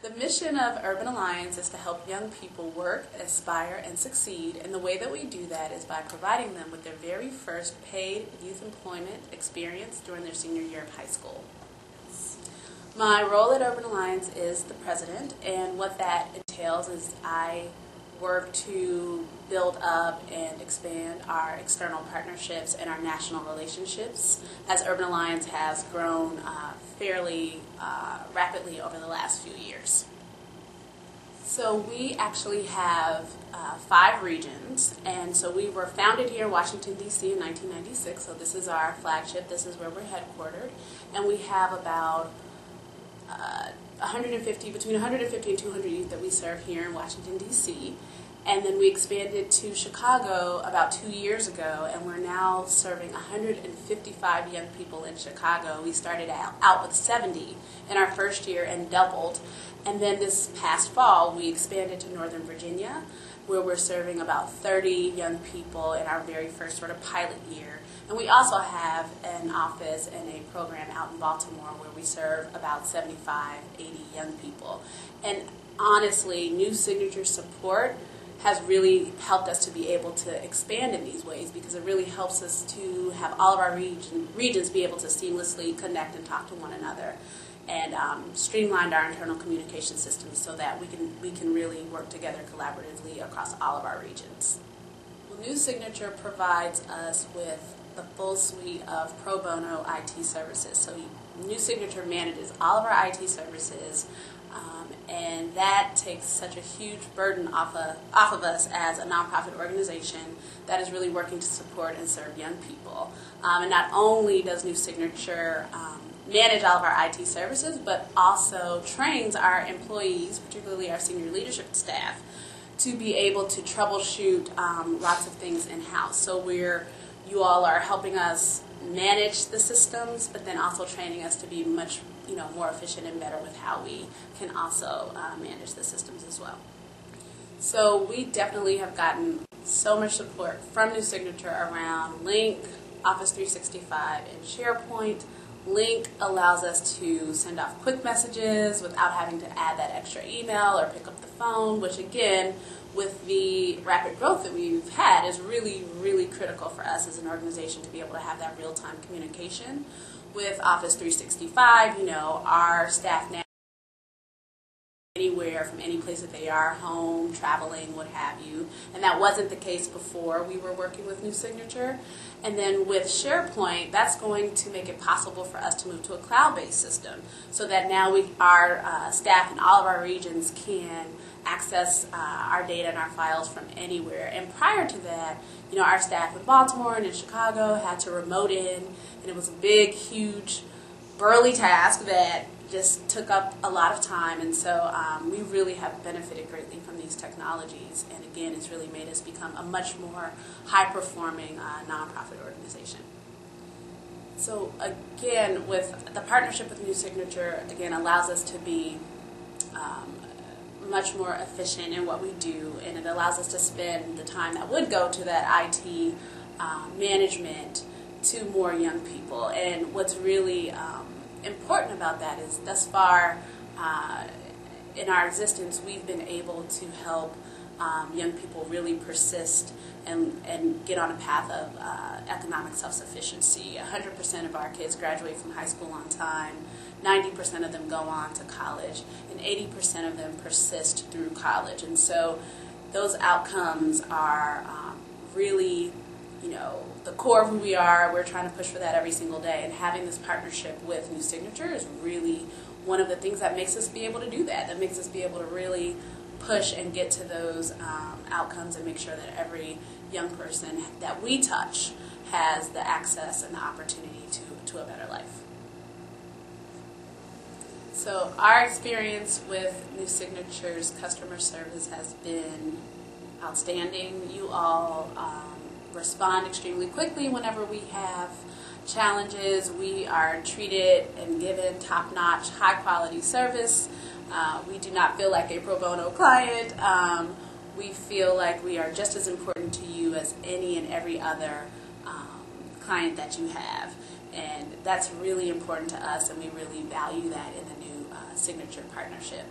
The mission of Urban Alliance is to help young people work, aspire, and succeed, and the way that we do that is by providing them with their very first paid youth employment experience during their senior year of high school. My role at Urban Alliance is the president, and what that entails is I work to build up and expand our external partnerships and our national relationships as Urban Alliance has grown fairly rapidly over the last few years. So we actually have 5 regions, and so we were founded here in Washington, D.C. in 1996, so this is our flagship, this is where we're headquartered, and we have about between 150 and 200 youth that we serve here in Washington, D.C. And then we expanded to Chicago about 2 years ago, and we're now serving 155 young people in Chicago. We started out with 70 in our first year and doubled. And then this past fall, we expanded to Northern Virginia, where we're serving about 30 young people in our very first sort of pilot year. And we also have an office and a program out in Baltimore where we serve about 75, 80 young people. And honestly, New Signature support has really helped us to be able to expand in these ways, because it really helps us to have all of our regions be able to seamlessly connect and talk to one another, and streamlined our internal communication systems so that we can really work together collaboratively across all of our regions. Well, New Signature provides us with the full suite of pro bono IT services. So New Signature manages all of our IT services, and that takes such a huge burden off of us as a nonprofit organization that is really working to support and serve young people. And not only does New Signature manage all of our IT services, but also trains our employees, particularly our senior leadership staff, to be able to troubleshoot lots of things in-house. So you all are helping us manage the systems, but then also training us to be much more efficient and better with how we can also manage the systems as well. So we definitely have gotten so much support from New Signature around Link, Office 365, and SharePoint. Link allows us to send off quick messages without having to add that extra email or pick up the phone, which again, with the rapid growth that we've had, is really, really critical for us as an organization to be able to have that real-time communication. With Office 365, our staff now anywhere from any place that they are, home, traveling, what have you. And that wasn't the case before we were working with New Signature. And then with SharePoint, that's going to make it possible for us to move to a cloud-based system, so that now our staff in all of our regions can access our data and our files from anywhere. And prior to that, our staff in Baltimore and in Chicago had to remote in, and it was a big, huge, burly task that just took up a lot of time. And so we really have benefited greatly from these technologies. And again, it's really made us become a much more high-performing nonprofit organization. So again, with the partnership with New Signature, again, allows us to be much more efficient in what we do, and it allows us to spend the time that would go to that IT management to more young people. And what's really important about that is, thus far in our existence, we've been able to help young people really persist and get on a path of economic self-sufficiency. 100% of our kids graduate from high school on time, 90% of them go on to college, and 80% of them persist through college. And so those outcomes are really, the core of who we are. We're trying to push for that every single day, and having this partnership with New Signature is really one of the things that makes us be able to do that makes us be able to really push and get to those outcomes and make sure that every young person that we touch has the access and the opportunity to a better life. So our experience with New Signature's customer service has been outstanding. You all respond extremely quickly whenever we have challenges. We are treated and given top-notch, high-quality service. We do not feel like a pro bono client. We feel like we are just as important to you as any and every other client that you have. And that's really important to us, and we really value that in the New Signature partnership.